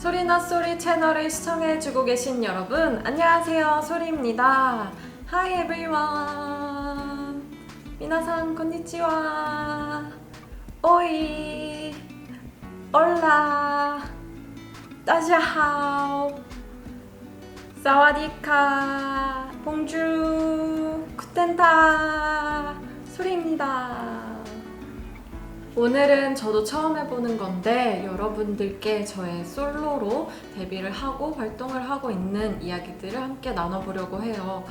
소리나 소리 채널을 시청해주고 계신 여러분, 안녕하세요. 소리입니다. Hi everyone. 미나상 konnichiwa. 오이. 올라. 따지하오. 사와디카. 봉주. 쿠텐타. 소리입니다. 오늘은 저도 처음 해보는 건데 여러분들께 저의 솔로로 데뷔를 하고 활동을 하고 있는 이야기들을 함께 나눠보려고 해요.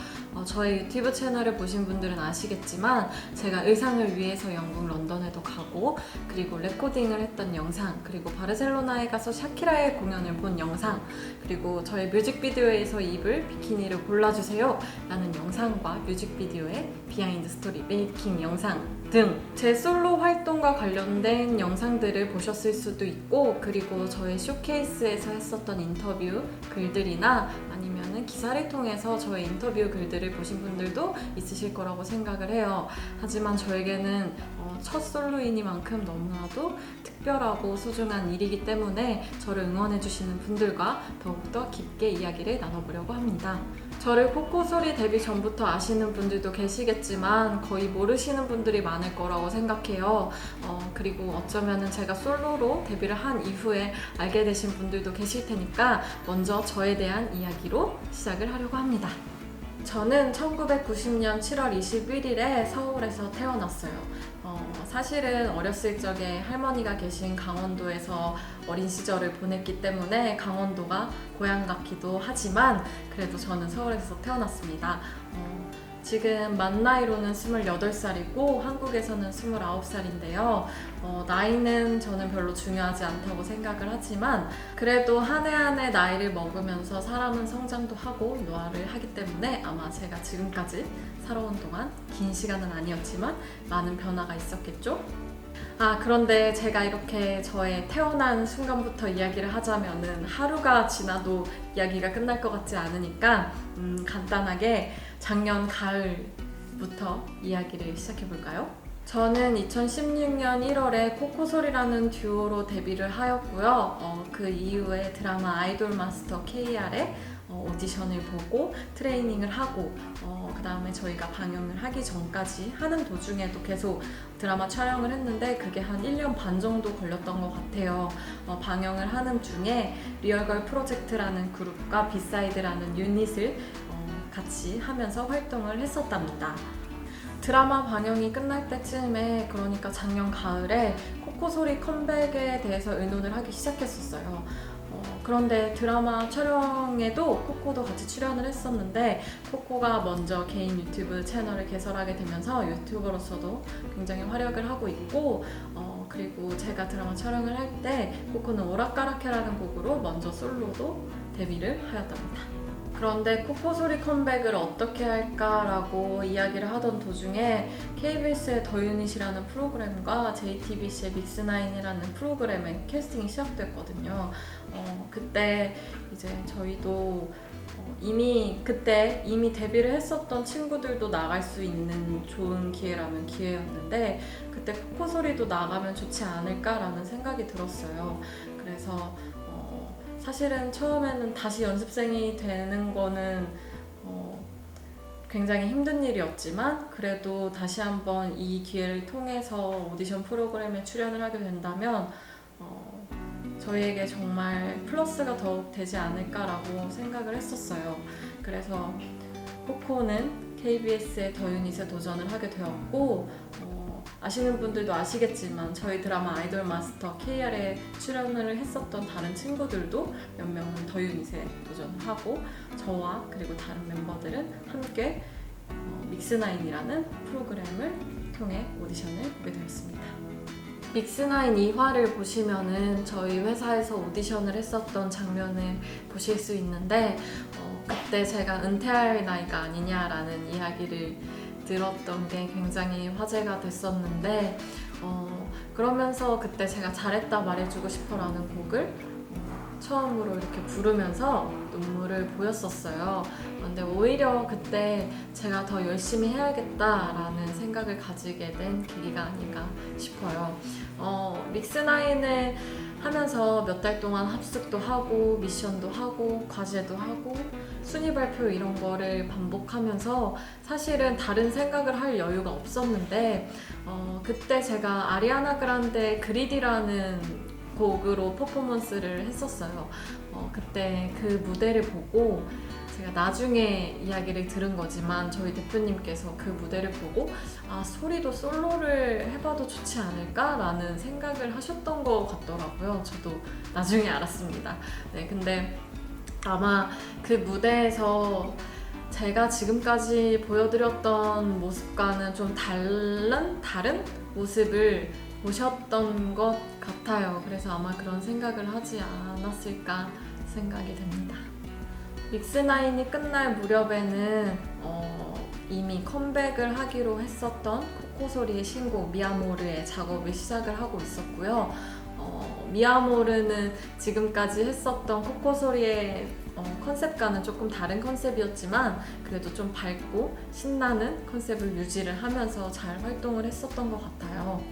저의 유튜브 채널을 보신 분들은 아시겠지만 제가 의상을 위해서 영국 런던에도 가고 그리고 레코딩을 했던 영상, 그리고 바르셀로나에 가서 샤키라의 공연을 본 영상, 그리고 저의 뮤직비디오에서 입을 비키니를 골라주세요 라는 영상과 뮤직비디오의 비하인드 스토리, 메이킹 영상 등 제 솔로 활동과 관련된 영상들을 보셨을 수도 있고, 그리고 저의 쇼케이스에서 했었던 인터뷰 글들이나 아니면은 기사를 통해서 저의 인터뷰 글들을 보신 분들도 있으실 거라고 생각을 해요. 하지만 저에게는 첫 솔로이니만큼 너무나도 특별하고 소중한 일이기 때문에 저를 응원해주시는 분들과 더욱더 깊게 이야기를 나눠보려고 합니다. 저를 코코소리 데뷔 전부터 아시는 분들도 계시겠지만 거의 모르시는 분들이 많을 거라고 생각해요. 그리고 어쩌면은 제가 솔로로 데뷔를 한 이후에 알게 되신 분들도 계실 테니까 먼저 저에 대한 이야기로 시작을 하려고 합니다. 저는 1990년 7월 21일에 서울에서 태어났어요. 사실은 어렸을 적에 할머니가 계신 강원도에서 어린 시절을 보냈기 때문에 강원도가 고향 같기도 하지만 그래도 저는 서울에서 태어났습니다. 지금 만 나이로는 28살이고 한국에서는 29살인데요. 나이는 저는 별로 중요하지 않다고 생각을 하지만 그래도 한 해 한 해 나이를 먹으면서 사람은 성장도 하고 노화를 하기 때문에 아마 제가 지금까지 살아온 동안 긴 시간은 아니었지만 많은 변화가 있었겠죠? 그런데 제가 이렇게 저의 태어난 순간부터 이야기를 하자면은 하루가 지나도 이야기가 끝날 것 같지 않으니까 간단하게 작년 가을부터 이야기를 시작해볼까요? 저는 2016년 1월에 코코소리라는 듀오로 데뷔를 하였고요. 그 이후에 드라마 아이돌 마스터 KR에 오디션을 보고 트레이닝을 하고 그 다음에 저희가 방영을 하기 전까지 하는 도중에도 계속 드라마 촬영을 했는데 그게 한 1년 반 정도 걸렸던 것 같아요. 방영을 하는 중에 리얼걸 프로젝트라는 그룹과 비사이드라는 유닛을 같이 하면서 활동을 했었답니다. 드라마 방영이 끝날 때쯤에, 그러니까 작년 가을에 코코소리 컴백에 대해서 의논을 하기 시작했었어요. 그런데 드라마 촬영에도 코코도 같이 출연을 했었는데 코코가 먼저 개인 유튜브 채널을 개설하게 되면서 유튜버로서도 굉장히 활약을 하고 있고 그리고 제가 드라마 촬영을 할 때 코코는 오락가락해라는 곡으로 먼저 솔로도 데뷔를 하였답니다. 그런데 코코소리 컴백을 어떻게 할까라고 이야기를 하던 도중에 KBS의 더 유닛이라는 프로그램과 JTBC의 믹스나인이라는 프로그램에 캐스팅이 시작됐거든요. 그때 이제 저희도 이미 데뷔를 했었던 친구들도 나갈 수 있는 좋은 기회라면 기회였는데 그때 코코소리도 나가면 좋지 않을까라는 생각이 들었어요. 그래서 사실은 처음에는 다시 연습생이 되는 거는 굉장히 힘든 일이었지만 그래도 다시 한번 이 기회를 통해서 오디션 프로그램에 출연을 하게 된다면 저희에게 정말 플러스가 더욱 되지 않을까라고 생각을 했었어요. 그래서 코코는 KBS의 더 유닛에 도전을 하게 되었고 아시는 분들도 아시겠지만 저희 드라마 아이돌 마스터 KR에 출연을 했었던 다른 친구들도 몇 명은 더 유닛에 도전을 하고 저와 그리고 다른 멤버들은 함께 믹스나인이라는 프로그램을 통해 오디션을 보게 되었습니다. 믹스나인 2화를 보시면은 저희 회사에서 오디션을 했었던 장면을 보실 수 있는데 그때 제가 은퇴할 나이가 아니냐라는 이야기를 들었던 게 굉장히 화제가 됐었는데 그러면서 그때 제가 잘했다 말해주고 싶어라는 곡을 처음으로 이렇게 부르면서 눈물을 보였었어요. 근데 오히려 그때 제가 더 열심히 해야겠다라는 생각을 가지게 된 계기가 아닌가 싶어요. 믹스9을 하면서 몇 달 동안 합숙도 하고 미션도 하고 과제도 하고 순위 발표 이런 거를 반복하면서 사실은 다른 생각을 할 여유가 없었는데 그때 제가 아리아나 그란데 그리디라는 곡으로 퍼포먼스를 했었어요. 그때 그 무대를 보고 제가 나중에 이야기를 들은 거지만 저희 대표님께서 그 무대를 보고 소리도 솔로를 해봐도 좋지 않을까라는 생각을 하셨던 것 같더라고요. 저도 나중에 알았습니다. 네, 근데 아마 그 무대에서 제가 지금까지 보여드렸던 모습과는 좀 다른 모습을 보셨던 것 같아요. 그래서 아마 그런 생각을 하지 않았을까 생각이 됩니다. 믹스9이 끝날 무렵에는 이미 컴백을 하기로 했었던 코코소리의 신곡 미아모르의 작업을 시작을 하고 있었고요. 미아모르는 지금까지 했었던 코코소리의 컨셉과는 조금 다른 컨셉이었지만 그래도 좀 밝고 신나는 컨셉을 유지를 하면서 잘 활동을 했었던 것 같아요.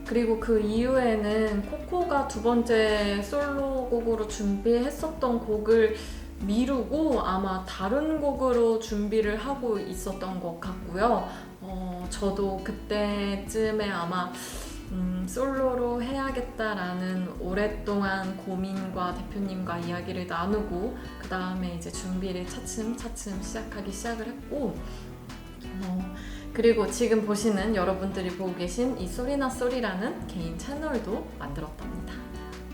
그리고 그 이후에는 코코가 두 번째 솔로곡으로 준비했었던 곡을 미루고 아마 다른 곡으로 준비를 하고 있었던 것 같고요. 저도 그때쯤에 아마 솔로로 해야겠다라는 오랫동안 고민과 대표님과 이야기를 나누고 그 다음에 이제 준비를 차츰차츰 시작을 했고 그리고 지금 보시는 여러분들이 보고 계신 이 소리나 소리라는 개인 채널도 만들었답니다.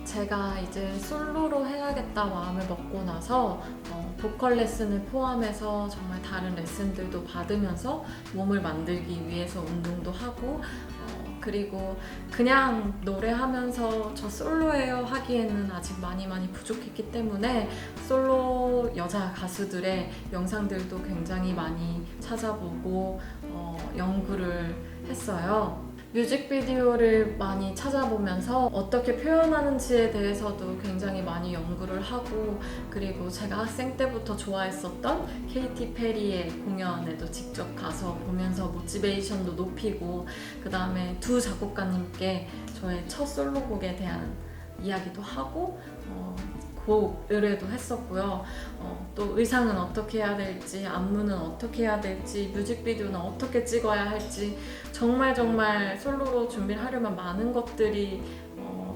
제가 이제 솔로로 해야겠다 마음을 먹고 나서 보컬 레슨을 포함해서 정말 다른 레슨들도 받으면서 몸을 만들기 위해서 운동도 하고 그리고 그냥 노래하면서 저 솔로예요 하기에는 아직 많이 부족했기 때문에 솔로 여자 가수들의 영상들도 굉장히 많이 찾아보고 연구를 했어요. 뮤직비디오를 많이 찾아보면서 어떻게 표현하는지에 대해서도 굉장히 많이 연구를 하고 그리고 제가 학생 때부터 좋아했었던 케이티 페리의 공연에도 직접 가서 보면서 모티베이션도 높이고 그 다음에 두 작곡가님께 저의 첫 솔로곡에 대한 이야기도 하고 곡 의뢰도 했었고요. 또 의상은 어떻게 해야 될지, 안무는 어떻게 해야 될지, 뮤직비디오는 어떻게 찍어야 할지 정말 솔로로 준비를 하려면 많은 것들이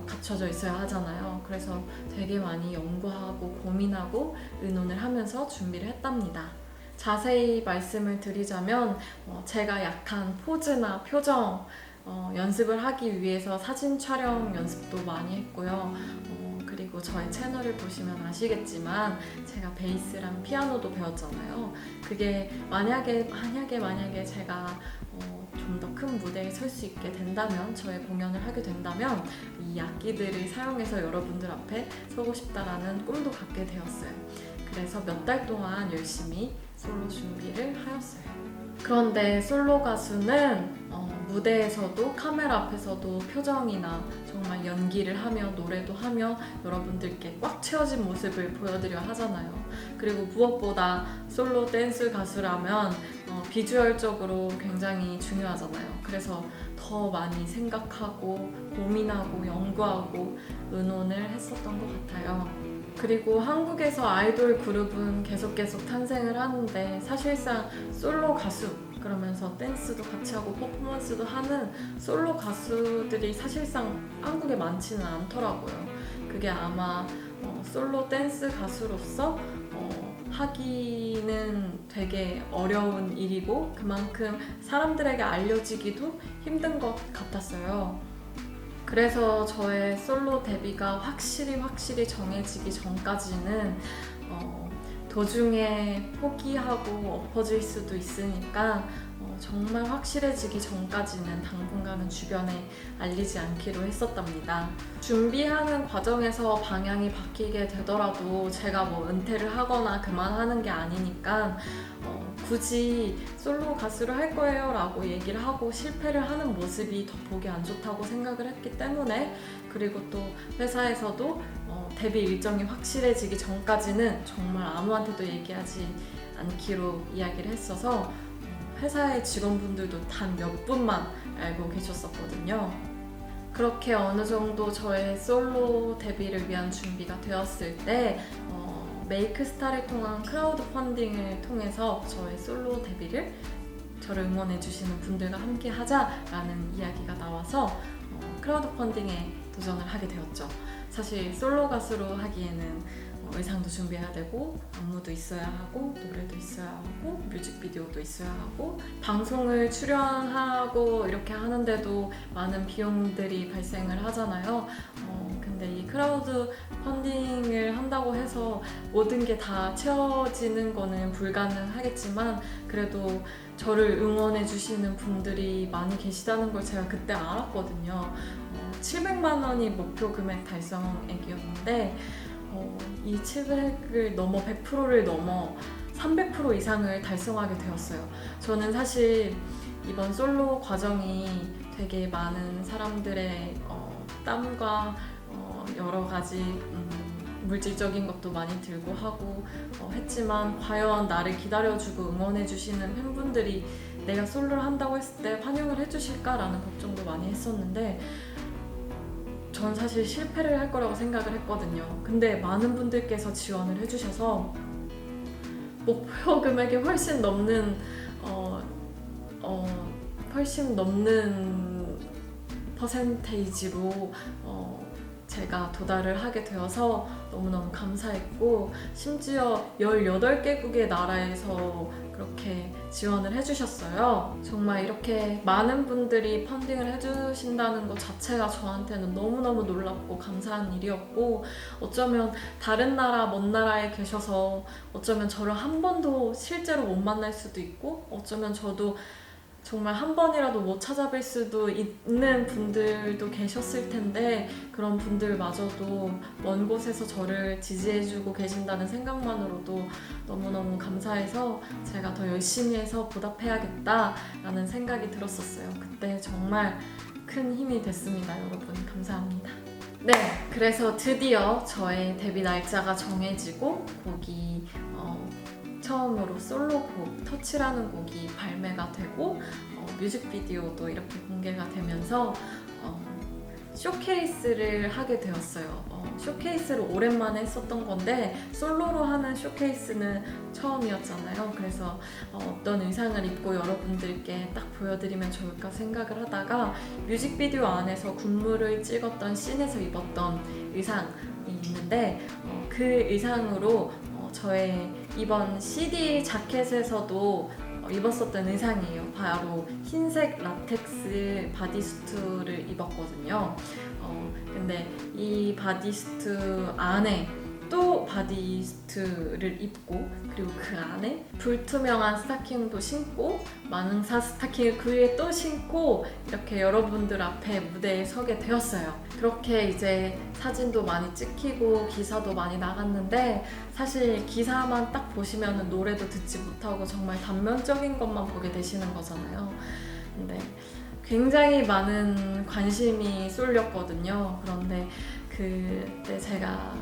갖춰져 있어야 하잖아요. 그래서 되게 많이 연구하고 고민하고 의논을 하면서 준비를 했답니다. 자세히 말씀을 드리자면 제가 약한 포즈나 표정 연습을 하기 위해서 사진 촬영 연습도 많이 했고요. 그리고 저의 채널을 보시면 아시겠지만 제가 베이스랑 피아노도 배웠잖아요. 그게 만약에 제가 좀 더 큰 무대에 설 수 있게 된다면 저의 공연을 하게 된다면 이 악기들을 사용해서 여러분들 앞에 서고 싶다라는 꿈도 갖게 되었어요. 그래서 몇 달 동안 열심히 솔로 준비를 하였어요. 그런데 솔로 가수는 무대에서도 카메라 앞에서도 표정이나 정말 연기를 하며 노래도 하며 여러분들께 꽉 채워진 모습을 보여드려 하잖아요. 그리고 무엇보다 솔로 댄스 가수라면 비주얼적으로 굉장히 중요하잖아요. 그래서 더 많이 생각하고 고민하고 연구하고 의논을 했었던 것 같아요. 그리고 한국에서 아이돌 그룹은 계속 탄생을 하는데 사실상 솔로 가수 그러면서 댄스도 같이 하고 퍼포먼스도 하는 솔로 가수들이 사실상 한국에 많지는 않더라고요. 그게 아마 솔로 댄스 가수로서 하기는 되게 어려운 일이고 그만큼 사람들에게 알려지기도 힘든 것 같았어요. 그래서 저의 솔로 데뷔가 확실히 정해지기 전까지는 도중에 포기하고 엎어질 수도 있으니까 정말 확실해지기 전까지는 당분간은 주변에 알리지 않기로 했었답니다. 준비하는 과정에서 방향이 바뀌게 되더라도 제가 은퇴를 하거나 그만하는 게 아니니까 굳이 솔로 가수를 할 거예요 라고 얘기를 하고 실패를 하는 모습이 더 보기 안 좋다고 생각을 했기 때문에 그리고 또 회사에서도 데뷔 일정이 확실해지기 전까지는 정말 아무한테도 얘기하지 않기로 이야기를 했어서 회사의 직원분들도 단 몇 분만 알고 계셨었거든요. 그렇게 어느 정도 저의 솔로 데뷔를 위한 준비가 되었을 때 메이크스타를 통한 크라우드 펀딩을 통해서 저의 솔로 데뷔를 저를 응원해주시는 분들과 함께 하자라는 이야기가 나와서 크라우드 펀딩에 도전을 하게 되었죠. 사실 솔로 가수로 하기에는 의상도 준비해야 되고 안무도 있어야 하고 노래도 있어야 하고 뮤직비디오도 있어야 하고 방송을 출연하고 이렇게 하는데도 많은 비용들이 발생을 하잖아요. 근데 이 크라우드 펀딩을 한다고 해서 모든 게 다 채워지는 거는 불가능하겠지만 그래도 저를 응원해 주시는 분들이 많이 계시다는 걸 제가 그때 알았거든요. 700만 원이 목표 금액 달성액이었는데 이 700을 넘어 100%를 넘어 300% 이상을 달성하게 되었어요. 저는 사실 이번 솔로 과정이 되게 많은 사람들의 땀과 여러 가지 물질적인 것도 많이 들고 하고 했지만 과연 나를 기다려주고 응원해주시는 팬분들이 내가 솔로를 한다고 했을 때 환영을 해주실까라는 걱정도 많이 했었는데 전 사실 실패를 할 거라고 생각을 했거든요. 근데 많은 분들께서 지원을 해주셔서 목표 금액이 훨씬 넘는 퍼센테이지로 제가 도달을 하게 되어서 너무너무 감사했고 심지어 18개국의 나라에서 그렇게 지원을 해주셨어요. 정말 이렇게 많은 분들이 펀딩을 해주신다는 것 자체가 저한테는 너무너무 놀랍고 감사한 일이었고 어쩌면 다른 나라, 먼 나라에 계셔서 어쩌면 저를 한 번도 실제로 못 만날 수도 있고 어쩌면 저도 정말 한 번이라도 못 찾아뵐 수도 있는 분들도 계셨을 텐데 그런 분들마저도 먼 곳에서 저를 지지해주고 계신다는 생각만으로도 너무너무 감사해서 제가 더 열심히 해서 보답해야겠다라는 생각이 들었었어요. 그때 정말 큰 힘이 됐습니다. 여러분 감사합니다. 네, 그래서 드디어 저의 데뷔 날짜가 정해지고 곡이 처음으로 솔로곡 터치라는 곡이 발매가 되고 뮤직비디오도 이렇게 공개가 되면서 쇼케이스를 하게 되었어요. 쇼케이스를 오랜만에 했었던 건데 솔로로 하는 쇼케이스는 처음이었잖아요. 그래서 어떤 의상을 입고 여러분들께 딱 보여드리면 좋을까 생각을 하다가 뮤직비디오 안에서 군무를 찍었던 씬에서 입었던 의상이 있는데 그 의상으로 저의 이번 CD 자켓에서도 입었었던 의상이에요. 바로 흰색 라텍스 바디수트를 입었거든요. 근데 이 바디수트 안에 또 바디수트를 입고 그리고 그 안에 불투명한 스타킹도 신고 망사 스타킹을 그 위에 또 신고 이렇게 여러분들 앞에 무대에 서게 되었어요. 그렇게 이제 사진도 많이 찍히고 기사도 많이 나갔는데 사실 기사만 딱 보시면 노래도 듣지 못하고 정말 단면적인 것만 보게 되시는 거잖아요. 근데 굉장히 많은 관심이 쏠렸거든요. 그런데 그때 제가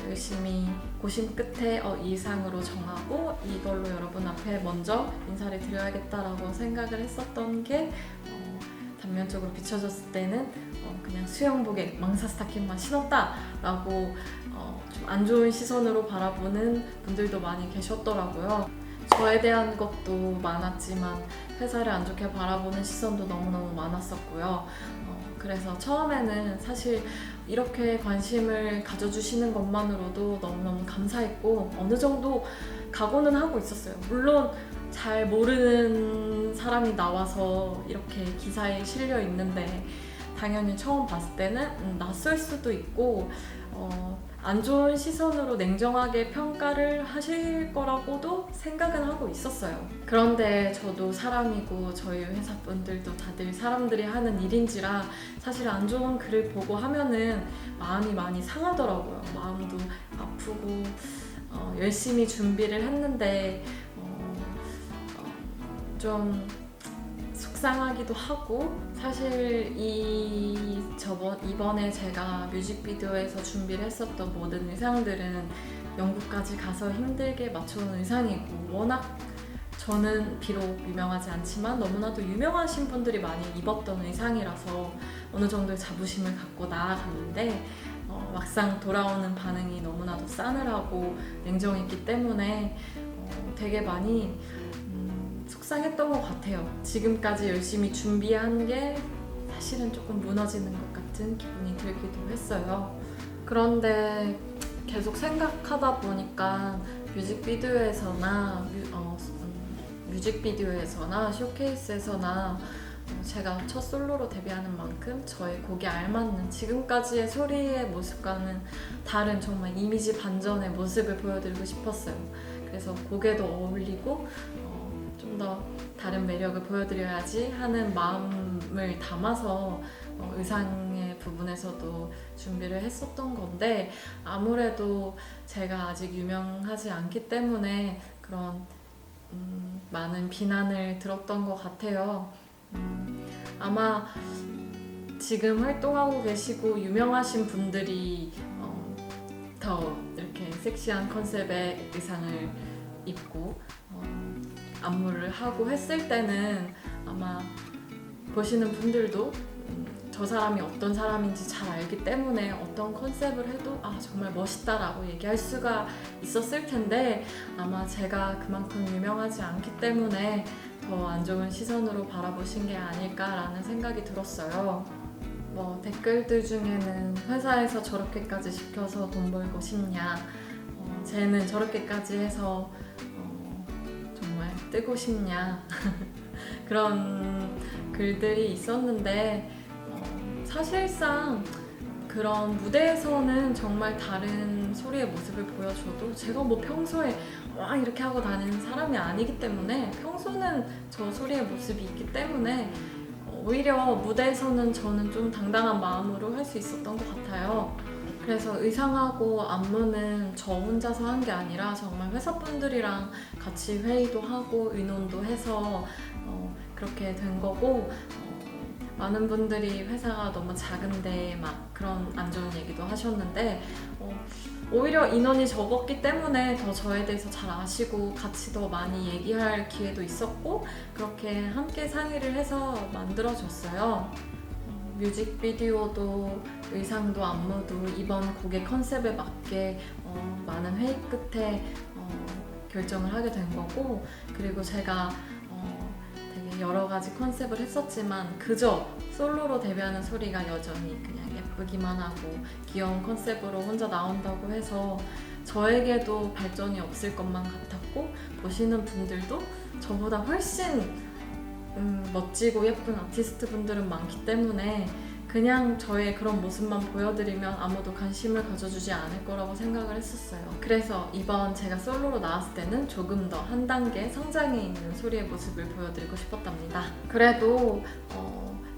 열심히 고심 끝에 이 의상으로 정하고 이걸로 여러분 앞에 먼저 인사를 드려야겠다라고 생각을 했었던 게 단면적으로 비춰졌을 때는 그냥 수영복에 망사 스타킹만 신었다라고 좀 안 좋은 시선으로 바라보는 분들도 많이 계셨더라고요. 저에 대한 것도 많았지만 회사를 안 좋게 바라보는 시선도 너무너무 많았었고요. 그래서 처음에는 사실 이렇게 관심을 가져주시는 것만으로도 너무너무 감사했고 어느 정도 각오는 하고 있었어요. 물론 잘 모르는 사람이 나와서 이렇게 기사에 실려 있는데 당연히 처음 봤을 때는 낯설 수도 있고 안 좋은 시선으로 냉정하게 평가를 하실 거라고도 생각은 하고 있었어요. 그런데 저도 사람이고 저희 회사 분들도 다들 사람들이 하는 일인지라 사실 안 좋은 글을 보고 하면은 마음이 많이 상하더라고요. 마음도 아프고 열심히 준비를 했는데 좀 속상하기도 하고, 사실 이번에 제가 뮤직비디오에서 준비를 했었던 모든 의상들은 영국까지 가서 힘들게 맞춰온 의상이고, 워낙 저는 비록 유명하지 않지만 너무나도 유명하신 분들이 많이 입었던 의상이라서 어느 정도의 자부심을 갖고 나아갔는데, 막상 돌아오는 반응이 너무나도 싸늘하고 냉정했기 때문에 되게 많이 속상했던 것 같아요. 지금까지 열심히 준비한 게 사실은 조금 무너지는 것 같은 기분이 들기도 했어요. 그런데 계속 생각하다 보니까 뮤직비디오에서나 쇼케이스에서나 제가 첫 솔로로 데뷔하는 만큼 저의 곡에 알맞는 지금까지의 소리의 모습과는 다른 정말 이미지 반전의 모습을 보여드리고 싶었어요. 그래서 곡에도 어울리고 좀 더 다른 매력을 보여드려야지 하는 마음을 담아서 의상의 부분에서도 준비를 했었던 건데, 아무래도 제가 아직 유명하지 않기 때문에 그런 많은 비난을 들었던 것 같아요. 아마 지금 활동하고 계시고 유명하신 분들이 더 이렇게 섹시한 컨셉의 의상을 입고 안무를 하고 했을 때는 아마 보시는 분들도 저 사람이 어떤 사람인지 잘 알기 때문에 어떤 컨셉을 해도 정말 멋있다라고 얘기할 수가 있었을 텐데, 아마 제가 그만큼 유명하지 않기 때문에 더 안 좋은 시선으로 바라보신 게 아닐까라는 생각이 들었어요. 댓글들 중에는 회사에서 저렇게까지 시켜서 돈 벌고 싶냐, 쟤는 저렇게까지 해서 정말 뜨고 싶냐 그런 글들이 있었는데, 사실상 그런 무대에서는 정말 다른 소리의 모습을 보여줘도 제가 평소에 이렇게 하고 다니는 사람이 아니기 때문에, 평소는 저 소리의 모습이 있기 때문에 오히려 무대에서는 저는 좀 당당한 마음으로 할 수 있었던 것 같아요. 그래서 의상하고 안무는 저 혼자서 한 게 아니라 정말 회사분들이랑 같이 회의도 하고 의논도 해서 그렇게 된 거고, 많은 분들이 회사가 너무 작은데 그런 안 좋은 얘기도 하셨는데, 오히려 인원이 적었기 때문에 더 저에 대해서 잘 아시고 같이 더 많이 얘기할 기회도 있었고, 그렇게 함께 상의를 해서 만들어졌어요. 뮤직비디오도 의상도 안무도 이번 곡의 컨셉에 맞게 많은 회의 끝에 결정을 하게 된 거고, 그리고 제가 되게 여러 가지 컨셉을 했었지만 그저 솔로로 데뷔하는 소리가 여전히 그냥 예쁘기만 하고 귀여운 컨셉으로 혼자 나온다고 해서 저에게도 발전이 없을 것만 같았고, 보시는 분들도 저보다 훨씬 멋지고 예쁜 아티스트 분들은 많기 때문에 그냥 저의 그런 모습만 보여드리면 아무도 관심을 가져주지 않을 거라고 생각을 했었어요. 그래서 이번 제가 솔로로 나왔을 때는 조금 더 한 단계 성장해 있는 소리의 모습을 보여드리고 싶었답니다. 그래도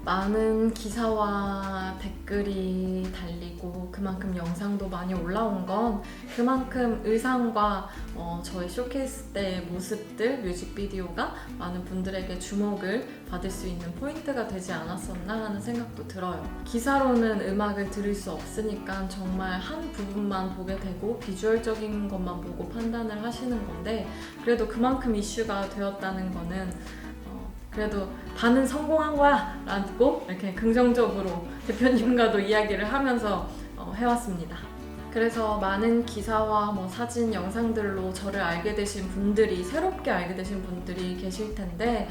많은 기사와 댓글이 달리고 그만큼 영상도 많이 올라온 건 그만큼 의상과 저의 쇼케이스 때의 모습들, 뮤직비디오가 많은 분들에게 주목을 받을 수 있는 포인트가 되지 않았었나 하는 생각도 들어요. 기사로는 음악을 들을 수 없으니까 정말 한 부분만 보게 되고 비주얼적인 것만 보고 판단을 하시는 건데, 그래도 그만큼 이슈가 되었다는 거는 그래도 반은 성공한 거야 라고 이렇게 긍정적으로 대표님과도 이야기를 하면서 해왔습니다. 그래서 많은 기사와 사진, 영상들로 저를 알게 되신 분들이, 새롭게 알게 되신 분들이 계실 텐데,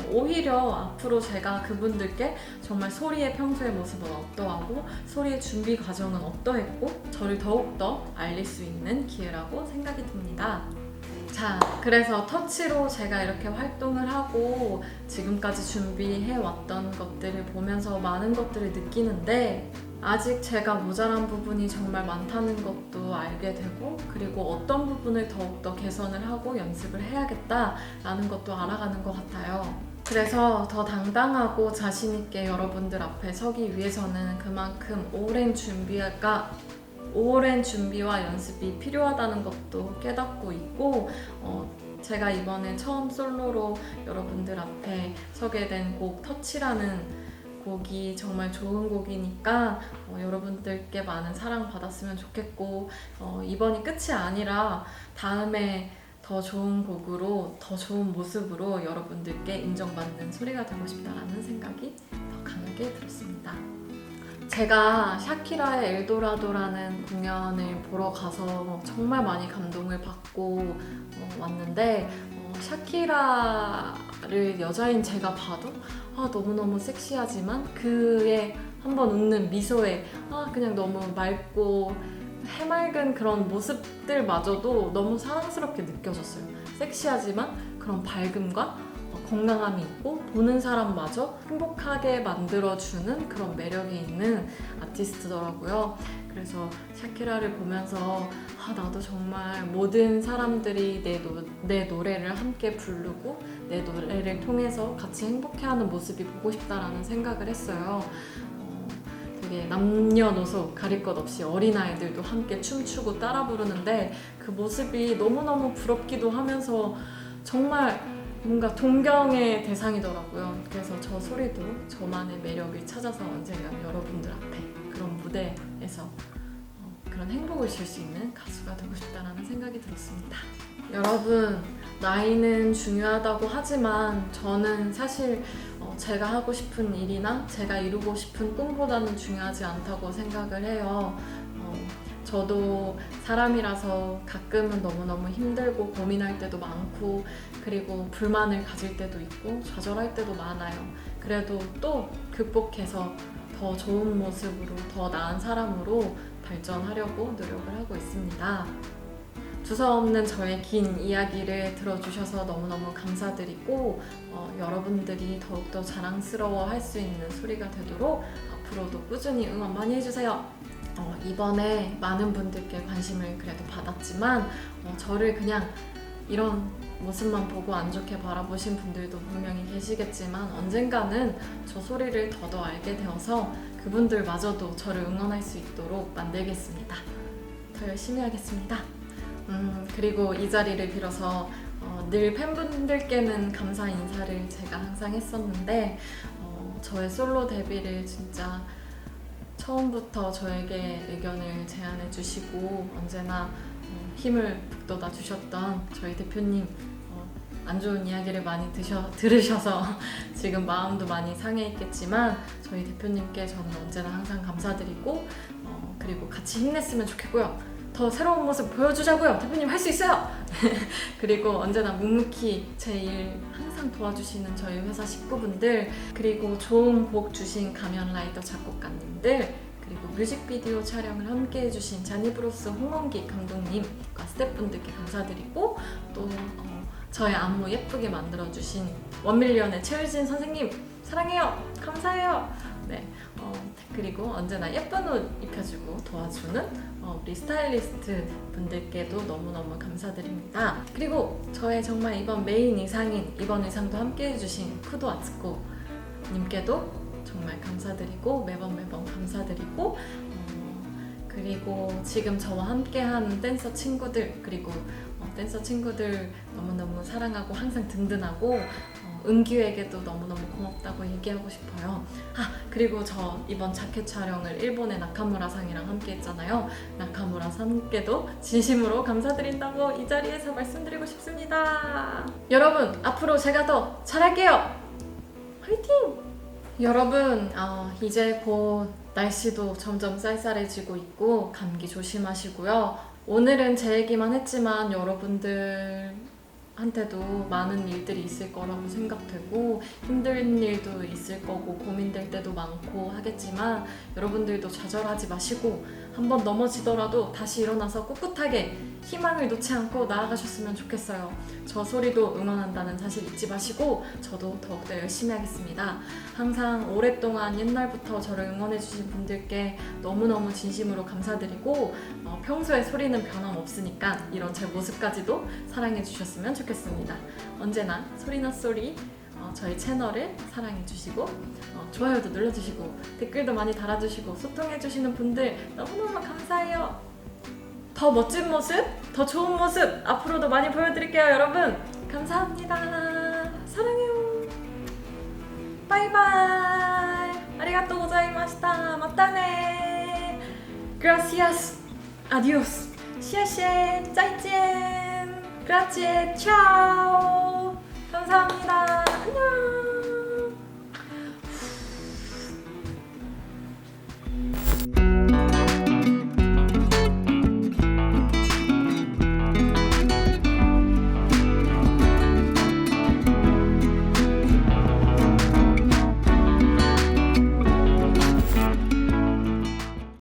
오히려 앞으로 제가 그분들께 정말 소리의 평소의 모습은 어떠하고 소리의 준비 과정은 어떠했고 저를 더욱더 알릴 수 있는 기회라고 생각이 듭니다. 자, 그래서 터치로 제가 이렇게 활동을 하고 지금까지 준비해왔던 것들을 보면서 많은 것들을 느끼는데, 아직 제가 모자란 부분이 정말 많다는 것도 알게 되고, 그리고 어떤 부분을 더욱더 개선을 하고 연습을 해야겠다라는 것도 알아가는 것 같아요. 그래서 더 당당하고 자신있게 여러분들 앞에 서기 위해서는 그만큼 오랜 준비와 연습이 필요하다는 것도 깨닫고 있고, 제가 이번에 처음 솔로로 여러분들 앞에 서게 된 곡 터치라는 곡이 정말 좋은 곡이니까 여러분들께 많은 사랑 받았으면 좋겠고 이번이 끝이 아니라 다음에 더 좋은 곡으로 더 좋은 모습으로 여러분들께 인정받는 소리가 되고 싶다라는 생각이 더 강하게 들었습니다. 제가 샤키라의 엘도라도라는 공연을 보러 가서 정말 많이 감동을 받고 왔는데 샤키라를 여자인 제가 봐도 너무너무 섹시하지만 그의 한번 웃는 미소에 그냥 너무 맑고 해맑은 그런 모습들마저도 너무 사랑스럽게 느껴졌어요. 섹시하지만 그런 밝음과 건강함이 있고 보는 사람마저 행복하게 만들어주는 그런 매력이 있는 아티스트더라고요. 그래서 샤키라를 보면서 나도 정말 모든 사람들이 내 노래를 함께 부르고 내 노래를 통해서 같이 행복해하는 모습이 보고 싶다라는 생각을 했어요. 되게 남녀노소 가릴 것 없이 어린아이들도 함께 춤추고 따라 부르는데 그 모습이 너무너무 부럽기도 하면서 정말 뭔가 동경의 대상이더라고요. 그래서 저 소리도 저만의 매력을 찾아서 언젠가 여러분들 앞에 그런 무대에서 그런 행복을 줄 수 있는 가수가 되고 싶다라는 생각이 들었습니다. 여러분, 나이는 중요하다고 하지만 저는 사실 제가 하고 싶은 일이나 제가 이루고 싶은 꿈보다는 중요하지 않다고 생각을 해요. 저도 사람이라서 가끔은 너무너무 힘들고 고민할 때도 많고 그리고 불만을 가질 때도 있고 좌절할 때도 많아요. 그래도 또 극복해서 더 좋은 모습으로 더 나은 사람으로 발전하려고 노력을 하고 있습니다. 두서없는 저의 긴 이야기를 들어주셔서 너무너무 감사드리고 여러분들이 더욱더 자랑스러워 할 수 있는 소리가 되도록 앞으로도 꾸준히 응원 많이 해주세요. 이번에 많은 분들께 관심을 그래도 받았지만 저를 그냥 이런 모습만 보고 안 좋게 바라보신 분들도 분명히 계시겠지만 언젠가는 저 소리를 더더 알게 되어서 그분들마저도 저를 응원할 수 있도록 만들겠습니다. 더 열심히 하겠습니다. 그리고 이 자리를 빌어서 늘 팬분들께는 감사 인사를 제가 항상 했었는데 저의 솔로 데뷔를 진짜 처음부터 저에게 의견을 제안해 주시고 언제나 힘을 북돋아 주셨던 저희 대표님 안 좋은 이야기를 많이 들으셔서 지금 마음도 많이 상해 있겠지만 저희 대표님께 저는 언제나 항상 감사드리고 그리고 같이 힘냈으면 좋겠고요. 더 새로운 모습 보여주자고요. 대표님 할 수 있어요. 그리고 언제나 묵묵히 제 일 항상 도와주시는 저희 회사 식구분들 그리고 좋은 곡 주신 가면라이더 작곡가님들 그리고 뮤직비디오 촬영을 함께 해주신 자니브로스 홍원기 감독님과 스태프분들께 감사드리고 또 저의 안무 예쁘게 만들어주신 원밀리언의 최유진 선생님 사랑해요. 감사해요. 네, 그리고 언제나 예쁜 옷 입혀주고 도와주는 우리 스타일리스트 분들께도 너무너무 감사드립니다. 그리고 저의 정말 이번 메인 의상인 이번 의상도 함께 해주신 쿠도 아츠코 님께도 정말 감사드리고 매번 감사드리고 그리고 지금 저와 함께한 댄서 친구들 그리고 댄서 친구들 너무너무 사랑하고 항상 든든하고 은규에게도 너무너무 고맙다고 얘기하고 싶어요. 그리고 저 이번 자켓 촬영을 일본의 나카무라상이랑 함께 했잖아요. 나카무라상께도 진심으로 감사드린다고 이 자리에서 말씀드리고 싶습니다. 여러분, 앞으로 제가 더 잘할게요. 화이팅! 여러분, 이제 곧 날씨도 점점 쌀쌀해지고 있고 감기 조심하시고요. 오늘은 제 얘기만 했지만 여러분들한테도 많은 일들이 있을 거라고 생각되고 힘든 일도 있을 거고 고민될 때도 많고 하겠지만 여러분들도 좌절하지 마시고 한번 넘어지더라도 다시 일어나서 꿋꿋하게 희망을 놓지 않고 나아가셨으면 좋겠어요. 저 소리도 응원한다는 사실 잊지 마시고 저도 더욱더 열심히 하겠습니다. 항상 오랫동안 옛날부터 저를 응원해주신 분들께 너무너무 진심으로 감사드리고 평소에 소리는 변함없으니까 이런 제 모습까지도 사랑해주셨으면 좋겠습니다. 언제나 소리나 소리 저희 채널을 사랑해주시고 좋아요도 눌러주시고 댓글도 많이 달아주시고 소통해주시는 분들 너무너무 감사해요. 더 멋진 모습, 더 좋은 모습 앞으로도 많이 보여드릴게요, 여러분. 감사합니다. 사랑해요. 바이바이. 아리가또 고자이마시타. 마타네. Gracias. Adios. 谢谢. 再见. Grazie. Ciao. 감사합니다. 안녕.